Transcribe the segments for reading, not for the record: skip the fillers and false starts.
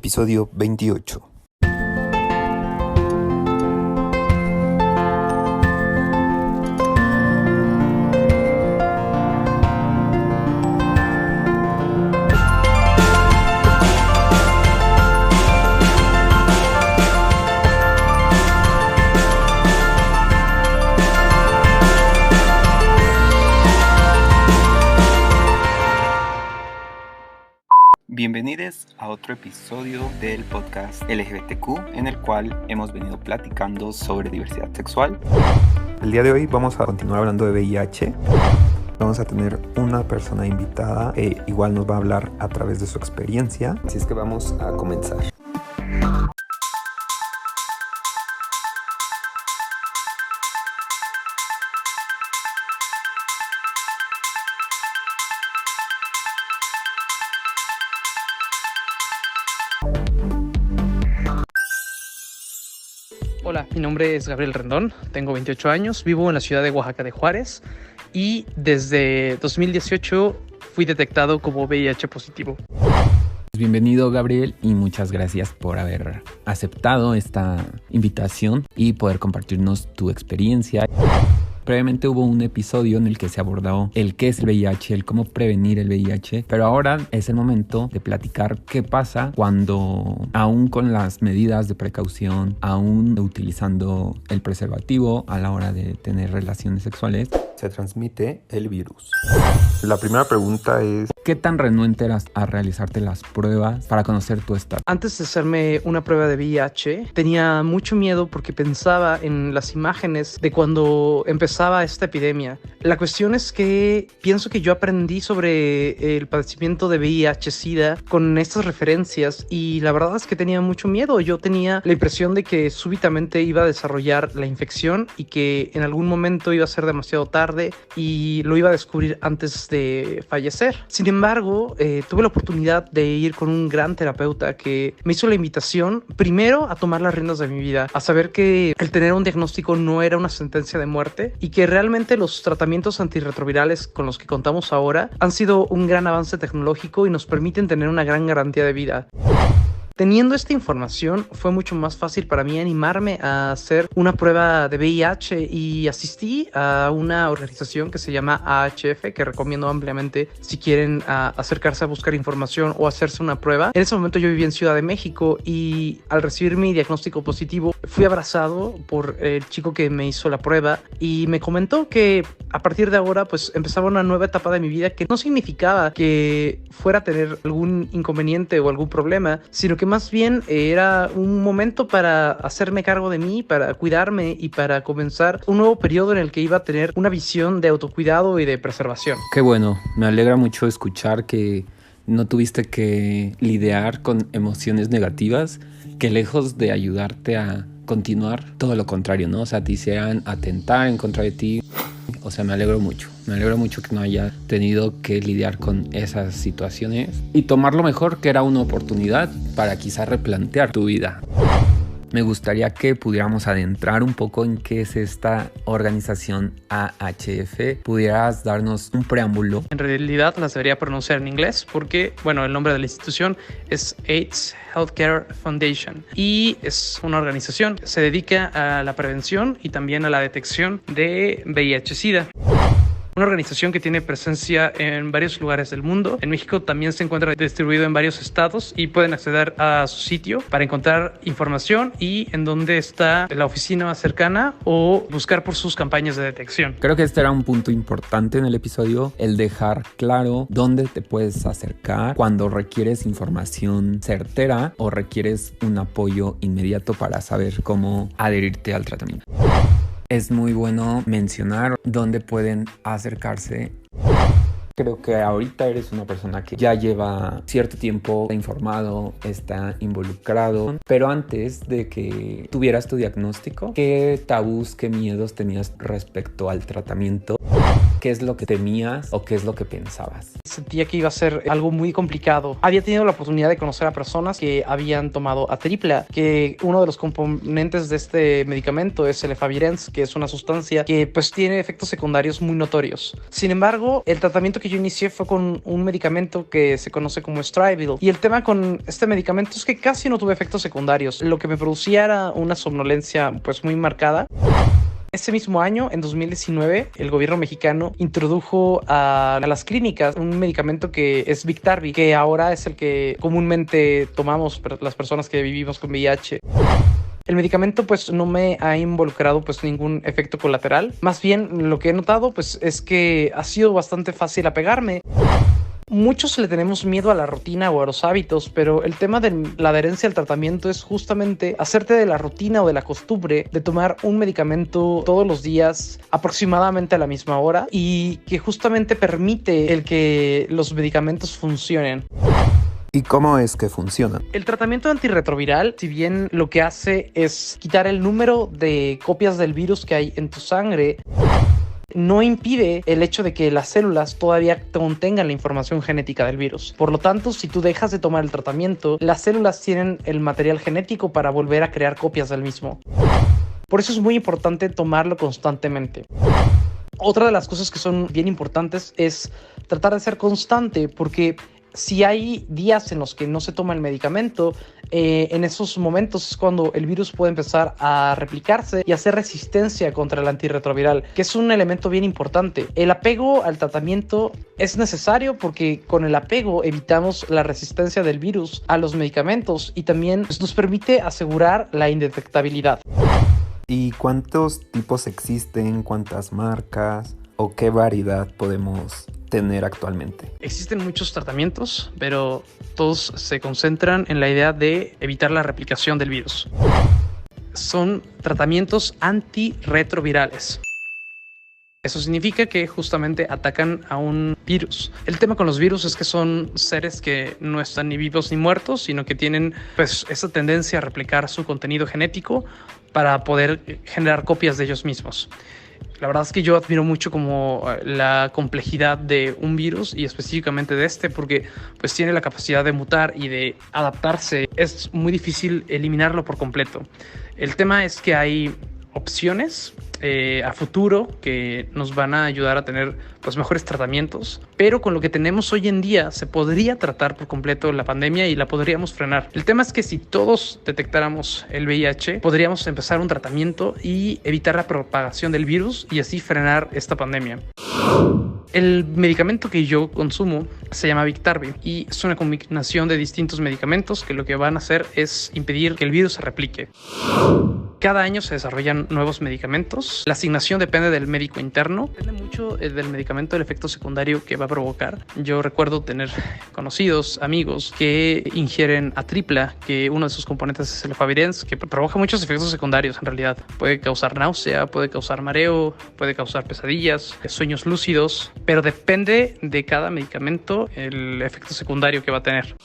episodio 28. Bienvenidos a otro episodio del podcast LGBTQ, en el cual hemos venido platicando sobre diversidad sexual. El día de hoy vamos a continuar hablando de VIH. Vamos a tener una persona invitada que igual nos va a hablar a través de su experiencia. Así es que vamos a comenzar. Hola, mi nombre es Gabriel Rendón, tengo 28 años, vivo en la ciudad de Oaxaca de Juárez y desde 2018 fui detectado como VIH positivo. Bienvenido, Gabriel, y muchas gracias por haber aceptado esta invitación y poder compartirnos tu experiencia. Previamente hubo un episodio en el que se abordó el qué es el VIH, el cómo prevenir el VIH, pero ahora es el momento de platicar qué pasa cuando, aún con las medidas de precaución, aún utilizando el preservativo a la hora de tener relaciones sexuales, se transmite el virus. La primera pregunta es: ¿qué tan renuente eras a realizarte las pruebas para conocer tu estado? Antes de hacerme una prueba de VIH, tenía mucho miedo porque pensaba en las imágenes de cuando empezaba esta epidemia. La cuestión es que pienso que yo aprendí sobre el padecimiento de VIH-Sida con estas referencias y la verdad es que tenía mucho miedo. Yo tenía la impresión de que súbitamente iba a desarrollar la infección y que en algún momento iba a ser demasiado tarde y lo iba a descubrir antes de fallecer. Sin embargo, tuve la oportunidad de ir con un gran terapeuta que me hizo la invitación primero a tomar las riendas de mi vida, a saber que el tener un diagnóstico no era una sentencia de muerte y que realmente los tratamientos antirretrovirales con los que contamos ahora han sido un gran avance tecnológico y nos permiten tener una gran garantía de vida. Teniendo esta información, fue mucho más fácil para mí animarme a hacer una prueba de VIH y asistí a una organización que se llama AHF, que recomiendo ampliamente si quieren acercarse a buscar información o hacerse una prueba. En ese momento yo vivía en Ciudad de México y al recibir mi diagnóstico positivo, fui abrazado por el chico que me hizo la prueba y me comentó que a partir de ahora pues empezaba una nueva etapa de mi vida que no significaba que fuera a tener algún inconveniente o algún problema, sino que más bien era un momento para hacerme cargo de mí, para cuidarme y para comenzar un nuevo periodo en el que iba a tener una visión de autocuidado y de preservación. Qué bueno, me alegra mucho escuchar que no tuviste que lidiar con emociones negativas que lejos de ayudarte a continuar, todo lo contrario, ¿no? O sea, te hicieran atentar en contra de ti. O sea, me alegro mucho que no haya tenido que lidiar con esas situaciones y tomar lo mejor, que era una oportunidad para quizá replantear tu vida. Me gustaría que pudiéramos adentrar un poco en qué es esta organización AHF. ¿Pudieras darnos un preámbulo? En realidad las debería pronunciar en inglés porque, bueno, el nombre de la institución es AIDS Healthcare Foundation y es una organización que se dedica a la prevención y también a la detección de VIH-Sida. Una organización que tiene presencia en varios lugares del mundo. En México también se encuentra distribuido en varios estados y pueden acceder a su sitio para encontrar información y en dónde está la oficina más cercana o buscar por sus campañas de detección. Creo que este era un punto importante en el episodio, el dejar claro dónde te puedes acercar cuando requieres información certera o requieres un apoyo inmediato para saber cómo adherirte al tratamiento. Es muy bueno mencionar dónde pueden acercarse. Creo que ahorita eres una persona que ya lleva cierto tiempo informado, está involucrado, pero antes de que tuvieras tu diagnóstico, ¿qué tabús, qué miedos tenías respecto al tratamiento? ¿Qué es lo que temías o qué es lo que pensabas? Sentía que iba a ser algo muy complicado. Había tenido la oportunidad de conocer a personas que habían tomado Atripla, que uno de los componentes de este medicamento es el efavirenz, que es una sustancia que pues tiene efectos secundarios muy notorios. Sin embargo, el tratamiento que yo inicié fue con un medicamento que se conoce como Strivil, y el tema con este medicamento es que casi no tuve efectos secundarios. Lo que me producía era una somnolencia pues muy marcada. Ese mismo año, en 2019, el gobierno mexicano introdujo a las clínicas un medicamento que es Biktarvy, que ahora es el que comúnmente tomamos las personas que vivimos con VIH. El medicamento pues no me ha involucrado pues ningún efecto colateral. Más bien lo que he notado pues es que ha sido bastante fácil apegarme. Muchos le tenemos miedo a la rutina o a los hábitos, pero el tema de la adherencia al tratamiento es justamente hacerte de la rutina o de la costumbre de tomar un medicamento todos los días aproximadamente a la misma hora, y que justamente permite el que los medicamentos funcionen. ¿Y cómo es que funciona? El tratamiento antirretroviral, si bien lo que hace es quitar el número de copias del virus que hay en tu sangre, no impide el hecho de que las células todavía contengan la información genética del virus. Por lo tanto, si tú dejas de tomar el tratamiento, las células tienen el material genético para volver a crear copias del mismo. Por eso es muy importante tomarlo constantemente. Otra de las cosas que son bien importantes es tratar de ser constante, porque si hay días en los que no se toma el medicamento, en esos momentos es cuando el virus puede empezar a replicarse y hacer resistencia contra el antirretroviral, que es un elemento bien importante. El apego al tratamiento es necesario porque con el apego evitamos la resistencia del virus a los medicamentos, y también nos permite asegurar la indetectabilidad. ¿Y cuántos tipos existen? ¿Cuántas marcas? ¿O qué variedad podemos tener actualmente? Existen muchos tratamientos, pero todos se concentran en la idea de evitar la replicación del virus. Son tratamientos antirretrovirales. Eso significa que justamente atacan a un virus. El tema con los virus es que son seres que no están ni vivos ni muertos, sino que tienen pues esa tendencia a replicar su contenido genético para poder generar copias de ellos mismos. La verdad es que yo admiro mucho como la complejidad de un virus, y específicamente de este, porque pues tiene la capacidad de mutar y de adaptarse. Es muy difícil eliminarlo por completo. El tema es que hay opciones a futuro que nos van a ayudar a tener pues mejores tratamientos, pero con lo que tenemos hoy en día se podría tratar por completo la pandemia y la podríamos frenar. El tema es que si todos detectáramos el VIH, podríamos empezar un tratamiento y evitar la propagación del virus y así frenar esta pandemia. El medicamento que yo consumo se llama Biktarvy y es una combinación de distintos medicamentos que lo que van a hacer es impedir que el virus se replique. Cada año se desarrollan nuevos medicamentos. La asignación depende del médico interno. Depende mucho del medicamento, el efecto secundario que va a provocar. Yo recuerdo tener conocidos, amigos que ingieren Atripla, que uno de sus componentes es el efavirenz, que provoca muchos efectos secundarios en realidad. Puede causar náusea, puede causar mareo, puede causar pesadillas, sueños lúcidos, pero depende de cada medicamento el efecto secundario que va a tener.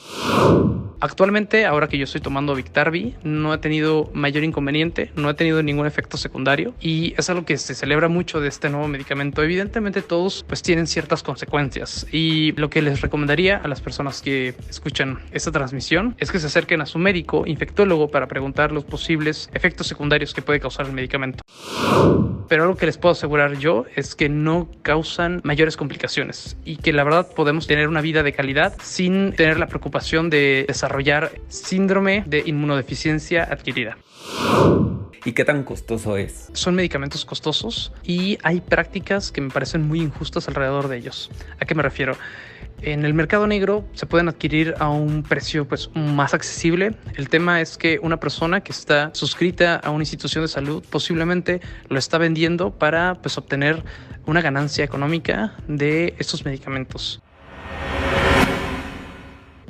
Actualmente, ahora que yo estoy tomando Biktarvy, no he tenido mayor inconveniente, no he tenido ningún efecto secundario, y es algo que se celebra mucho de este nuevo medicamento. Evidentemente todos pues tienen ciertas consecuencias, y lo que les recomendaría a las personas que escuchan esta transmisión es que se acerquen a su médico infectólogo para preguntar los posibles efectos secundarios que puede causar el medicamento. Pero algo que les puedo asegurar yo es que no causan mayores complicaciones, y que la verdad podemos tener una vida de calidad sin tener la preocupación de desarrollar síndrome de inmunodeficiencia adquirida. ¿Y qué tan costoso es? Son medicamentos costosos y hay prácticas que me parecen muy injustas alrededor de ellos. ¿A qué me refiero? En el mercado negro se pueden adquirir a un precio pues más accesible. El tema es que una persona que está suscrita a una institución de salud posiblemente lo está vendiendo para pues obtener una ganancia económica de estos medicamentos.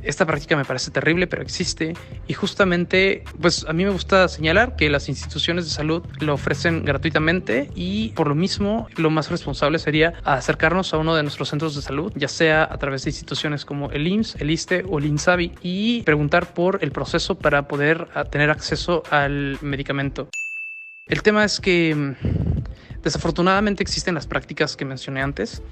Esta práctica me parece terrible, pero existe, y justamente pues a mí me gusta señalar que las instituciones de salud lo ofrecen gratuitamente, y por lo mismo lo más responsable sería acercarnos a uno de nuestros centros de salud, ya sea a través de instituciones como el IMSS, el ISSSTE o el INSABI, y preguntar por el proceso para poder tener acceso al medicamento. El tema es que Desafortunadamente existen las prácticas que mencioné antes,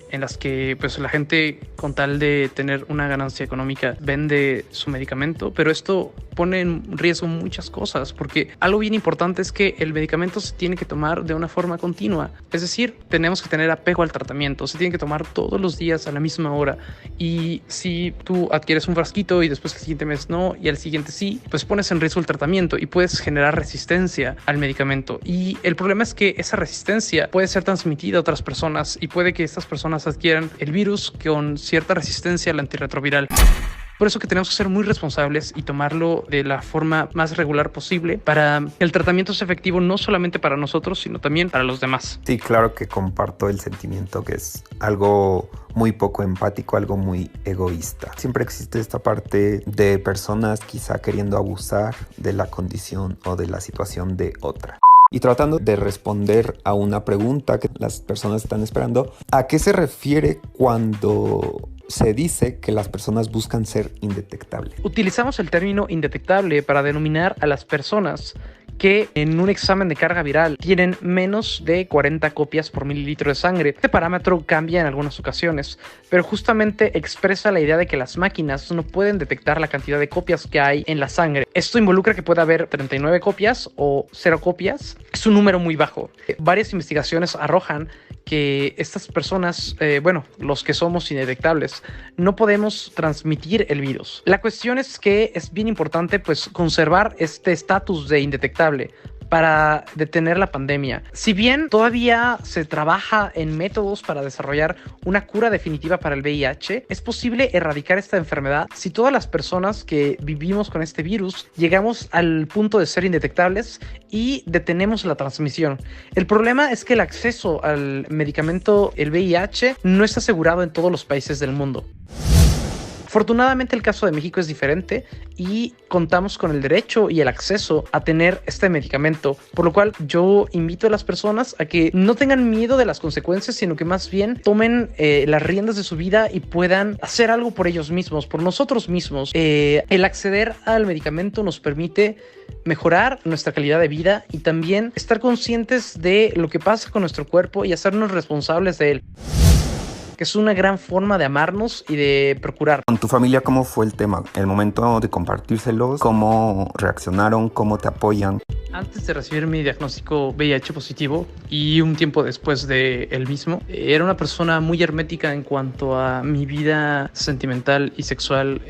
en las que pues la gente, con tal de tener una ganancia económica, vende su medicamento, pero esto pone en riesgo muchas cosas, porque algo bien importante es que el medicamento se tiene que tomar de una forma continua, es decir, tenemos que tener apego al tratamiento, se tiene que tomar todos los días a la misma hora, y si tú adquieres un frasquito y después el siguiente mes no, y al siguiente sí, pues pones en riesgo el tratamiento y puedes generar resistencia al medicamento, y el problema es que esa resistencia puede ser transmitida a otras personas y puede que estas personas adquieran el virus con cierta resistencia al antirretroviral. Por eso que tenemos que ser muy responsables y tomarlo de la forma más regular posible para que el tratamiento sea efectivo no solamente para nosotros, sino también para los demás. Sí, claro que comparto el sentimiento, que es algo muy poco empático, algo muy egoísta. Siempre existe esta parte de personas quizá queriendo abusar de la condición o de la situación de otra. Y tratando de responder a una pregunta que las personas están esperando, ¿a qué se refiere cuando se dice que las personas buscan ser indetectables? Utilizamos el término indetectable para denominar a las personas que en un examen de carga viral tienen menos de 40 copias por mililitro de sangre. Este parámetro cambia en algunas ocasiones, pero justamente expresa la idea de que las máquinas no pueden detectar la cantidad de copias que hay en la sangre. Esto involucra que puede haber 39 copias o 0 copias. Es un número muy bajo. Varias investigaciones arrojan que estas personas, los que somos indetectables, no podemos transmitir el virus. La cuestión es que es bien importante pues conservar este estatus de indetectable para detener la pandemia. Si bien todavía se trabaja en métodos para desarrollar una cura definitiva para el VIH, es posible erradicar esta enfermedad si todas las personas que vivimos con este virus llegamos al punto de ser indetectables y detenemos la transmisión. El problema es que el acceso al medicamento, el VIH, no está asegurado en todos los países del mundo. Afortunadamente el caso de México es diferente y contamos con el derecho y el acceso a tener este medicamento, por lo cual yo invito a las personas a que no tengan miedo de las consecuencias, sino que más bien tomen las riendas de su vida y puedan hacer algo por ellos mismos, por nosotros mismos. El acceder al medicamento nos permite mejorar nuestra calidad de vida y también estar conscientes de lo que pasa con nuestro cuerpo y hacernos responsables de él, que es una gran forma de amarnos y de procurar. ¿Con tu familia cómo fue el tema? El momento de compartírselos, ¿cómo reaccionaron? ¿Cómo te apoyan? Antes de recibir mi diagnóstico VIH positivo y un tiempo después de el mismo, era una persona muy hermética en cuanto a mi vida sentimental y sexual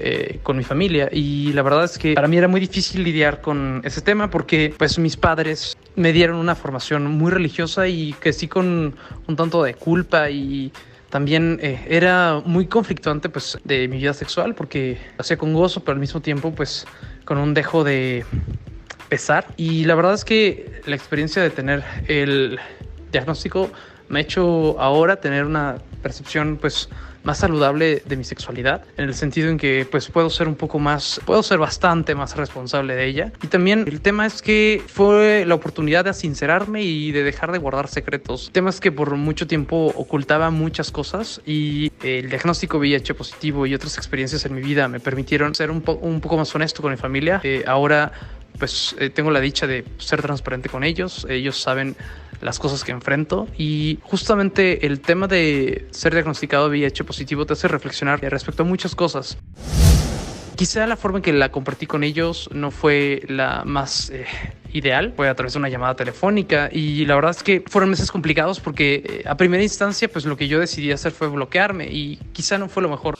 con mi familia, y la verdad es que para mí era muy difícil lidiar con ese tema porque pues mis padres me dieron una formación muy religiosa y crecí con un tanto de culpa, y también era muy conflictuante pues de mi vida sexual porque lo hacía con gozo, pero al mismo tiempo pues con un dejo de pesar. Y la verdad es que la experiencia de tener el diagnóstico me ha hecho ahora tener una percepción pues más saludable de mi sexualidad, en el sentido en que pues puedo ser bastante más responsable de ella. Y también el tema es que fue la oportunidad de sincerarme y de dejar de guardar secretos, temas que por mucho tiempo ocultaba muchas cosas, y el diagnóstico VIH positivo y otras experiencias en mi vida me permitieron ser un poco más honesto con mi familia. Ahora pues tengo la dicha de ser transparente con ellos. Ellos saben las cosas que enfrento, y justamente el tema de ser diagnosticado VIH positivo te hace reflexionar respecto a muchas cosas. Quizá la forma en que la compartí con ellos no fue la más ideal, fue a través de una llamada telefónica, y la verdad es que fueron meses complicados porque a primera instancia pues lo que yo decidí hacer fue bloquearme, y quizá no fue lo mejor.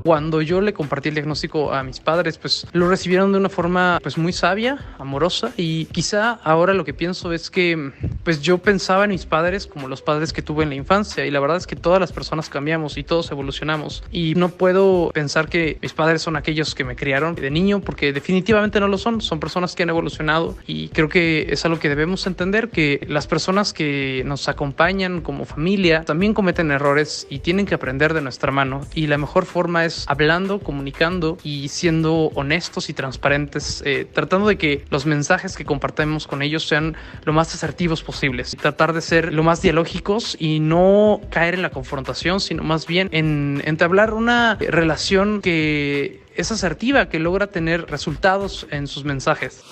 Cuando yo le compartí el diagnóstico a mis padres, pues lo recibieron de una forma pues muy sabia, amorosa, y quizá ahora lo que pienso es que pues yo pensaba en mis padres como los padres que tuve en la infancia, y la verdad es que todas las personas cambiamos y todos evolucionamos, y no puedo pensar que mis padres son aquellos que me criaron de niño, porque definitivamente no lo son personas que han evolucionado, y creo que es algo que debemos entender, que las personas que nos acompañan como familia también cometen errores y tienen que aprender de nuestra mano, y la mejor forma es hablando, comunicando y siendo honestos y transparentes, tratando de que los mensajes que compartamos con ellos sean lo más asertivos posibles, tratar de ser lo más dialógicos y no caer en la confrontación, sino más bien en entablar una relación que es asertiva, que logra tener resultados en sus mensajes.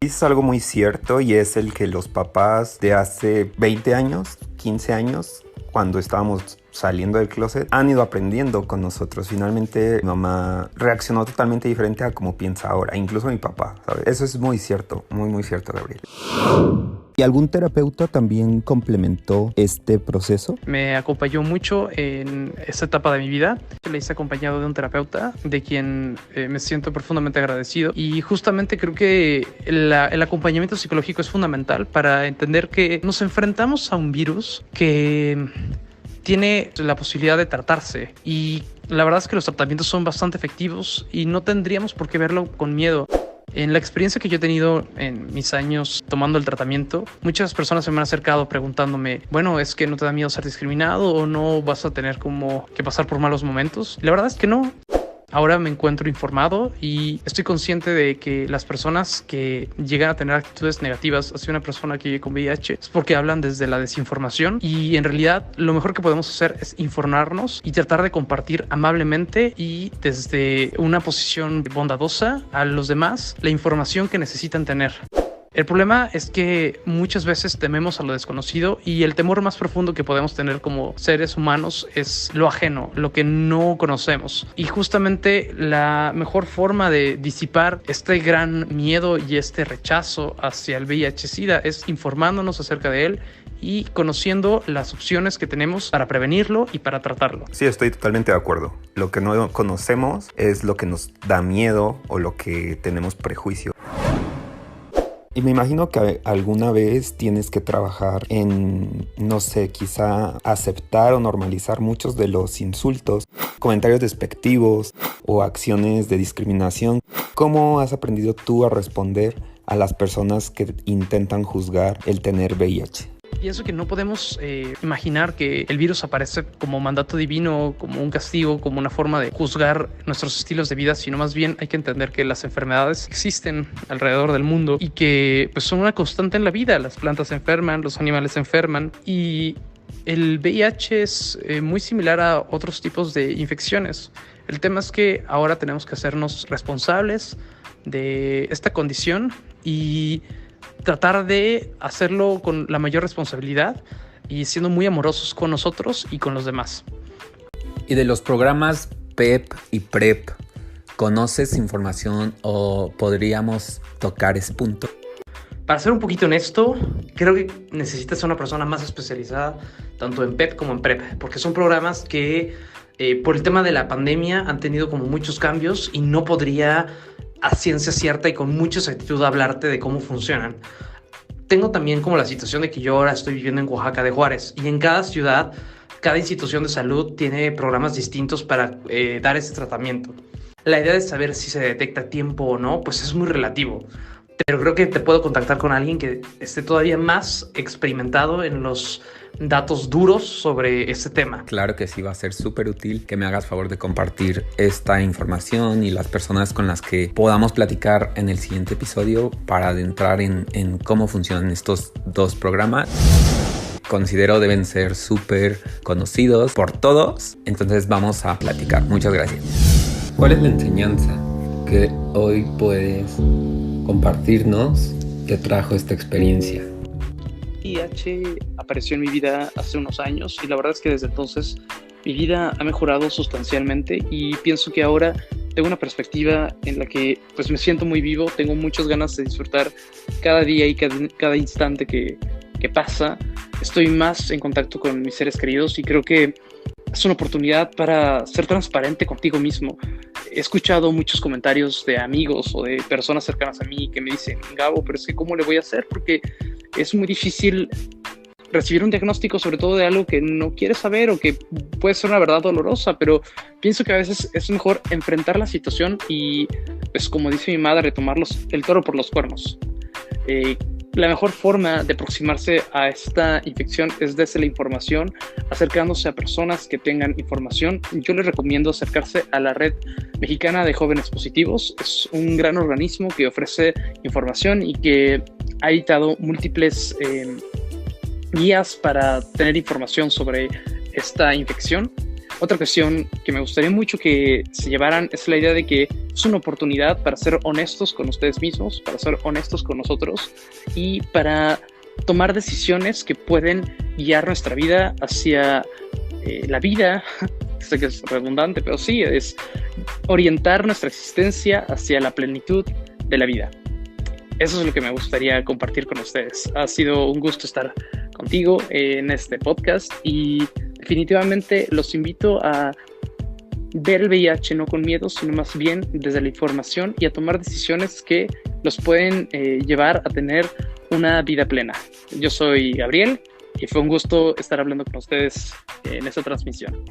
Es algo muy cierto y es el que los papás de hace 20 años, 15 años, cuando estábamos saliendo del closet, han ido aprendiendo con nosotros. Finalmente, mi mamá reaccionó totalmente diferente a como piensa ahora, incluso mi papá, ¿sabes? Eso es muy cierto, muy, muy cierto, Gabriel. ¿Y algún terapeuta también complementó este proceso? Me acompañó mucho en esta etapa de mi vida. Le hice acompañado de un terapeuta de quien me siento profundamente agradecido. Y justamente creo que el acompañamiento psicológico es fundamental para entender que nos enfrentamos a un virus que tiene la posibilidad de tratarse. Y la verdad es que los tratamientos son bastante efectivos y no tendríamos por qué verlo con miedo. En la experiencia que yo he tenido en mis años tomando el tratamiento, muchas personas se me han acercado preguntándome, bueno, ¿es que no te da miedo ser discriminado o no vas a tener como que pasar por malos momentos? Y la verdad es que no. Ahora me encuentro informado y estoy consciente de que las personas que llegan a tener actitudes negativas hacia una persona que vive con VIH es porque hablan desde la desinformación, y en realidad lo mejor que podemos hacer es informarnos y tratar de compartir amablemente y desde una posición bondadosa a los demás la información que necesitan tener. El problema es que muchas veces tememos a lo desconocido, y el temor más profundo que podemos tener como seres humanos es lo ajeno, lo que no conocemos. Y justamente la mejor forma de disipar este gran miedo y este rechazo hacia el VIH-Sida es informándonos acerca de él y conociendo las opciones que tenemos para prevenirlo y para tratarlo. Sí, estoy totalmente de acuerdo. Lo que no conocemos es lo que nos da miedo o lo que tenemos prejuicio. Y me imagino que alguna vez tienes que trabajar en, no sé, quizá aceptar o normalizar muchos de los insultos, comentarios despectivos o acciones de discriminación. ¿Cómo has aprendido tú a responder a las personas que intentan juzgar el tener VIH? Pienso que no podemos imaginar que el virus aparece como mandato divino, como un castigo, como una forma de juzgar nuestros estilos de vida, sino más bien hay que entender que las enfermedades existen alrededor del mundo y que pues, son una constante en la vida. Las plantas se enferman, los animales se enferman, y el VIH es muy similar a otros tipos de infecciones. El tema es que ahora tenemos que hacernos responsables de esta condición y tratar de hacerlo con la mayor responsabilidad y siendo muy amorosos con nosotros y con los demás. Y de los programas PEP y PrEP, ¿conoces información o podríamos tocar ese punto? Para ser un poquito honesto, creo que necesitas ser una persona más especializada tanto en PEP como en PrEP, porque son programas que por el tema de la pandemia han tenido como muchos cambios y no podría a ciencia cierta y con mucha exactitud hablarte de cómo funcionan. Tengo también como la situación de que yo ahora estoy viviendo en Oaxaca de Juárez, y en cada ciudad, cada institución de salud tiene programas distintos para dar ese tratamiento. La idea de saber si se detecta a tiempo o no, pues es muy relativo. Pero creo que te puedo contactar con alguien que esté todavía más experimentado en los datos duros sobre este tema. Claro que sí, va a ser súper útil que me hagas favor de compartir esta información y las personas con las que podamos platicar en el siguiente episodio para adentrar en cómo funcionan estos dos programas. Considero deben ser súper conocidos por todos, entonces vamos a platicar. Muchas gracias. ¿Cuál es la enseñanza que hoy puedes compartirnos que trajo esta experiencia? VIH apareció en mi vida hace unos años y la verdad es que desde entonces mi vida ha mejorado sustancialmente, y pienso que ahora tengo una perspectiva en la que pues me siento muy vivo, tengo muchas ganas de disfrutar cada día y cada instante que pasa. Estoy más en contacto con mis seres queridos y creo que es una oportunidad para ser transparente contigo mismo. He escuchado muchos comentarios de amigos o de personas cercanas a mí que me dicen, Gabo, pero es que ¿cómo le voy a hacer? Porque es muy difícil recibir un diagnóstico, sobre todo de algo que no quieres saber o que puede ser una verdad dolorosa, pero pienso que a veces es mejor enfrentar la situación y, pues como dice mi madre, tomar el toro por los cuernos. La mejor forma de aproximarse a esta infección es desde la información, acercándose a personas que tengan información. Yo les recomiendo acercarse a la Red Mexicana de Jóvenes Positivos. Es un gran organismo que ofrece información y que ha editado múltiples guías para tener información sobre esta infección. Otra cuestión que me gustaría mucho que se llevaran es la idea de que es una oportunidad para ser honestos con ustedes mismos, para ser honestos con nosotros y para tomar decisiones que pueden guiar nuestra vida hacia la vida. Sé que es redundante, pero sí, es orientar nuestra existencia hacia la plenitud de la vida. Eso es lo que me gustaría compartir con ustedes. Ha sido un gusto estar contigo en este podcast y definitivamente los invito a ver el VIH no con miedo, sino más bien desde la información y a tomar decisiones que los pueden llevar a tener una vida plena. Yo soy Gabriel y fue un gusto estar hablando con ustedes en esta transmisión.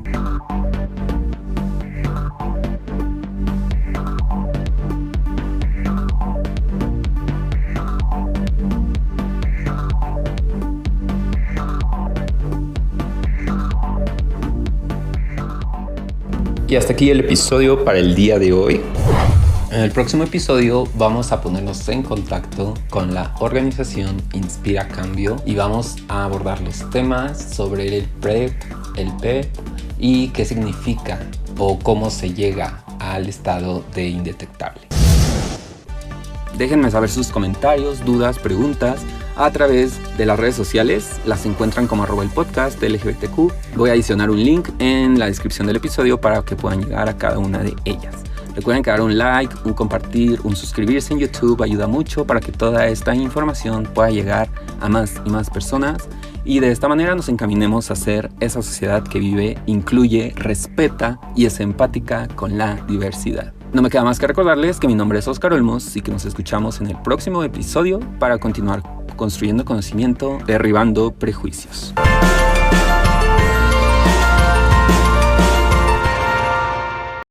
Y hasta aquí el episodio para el día de hoy. En el próximo episodio vamos a ponernos en contacto con la organización Inspira Cambio y vamos a abordar los temas sobre el PrEP, el PEP y qué significa o cómo se llega al estado de indetectable. Déjenme saber sus comentarios, dudas, preguntas a través de las redes sociales. Las encuentran como @el_podcast LGBTQ. Voy a adicionar un link en la descripción del episodio para que puedan llegar a cada una de ellas. Recuerden que dar un like, un compartir, un suscribirse en YouTube ayuda mucho para que toda esta información pueda llegar a más y más personas y de esta manera nos encaminemos a ser esa sociedad que vive, incluye, respeta y es empática con la diversidad. No me queda más que recordarles que mi nombre es Oscar Olmos y que nos escuchamos en el próximo episodio para continuar construyendo conocimiento, derribando prejuicios.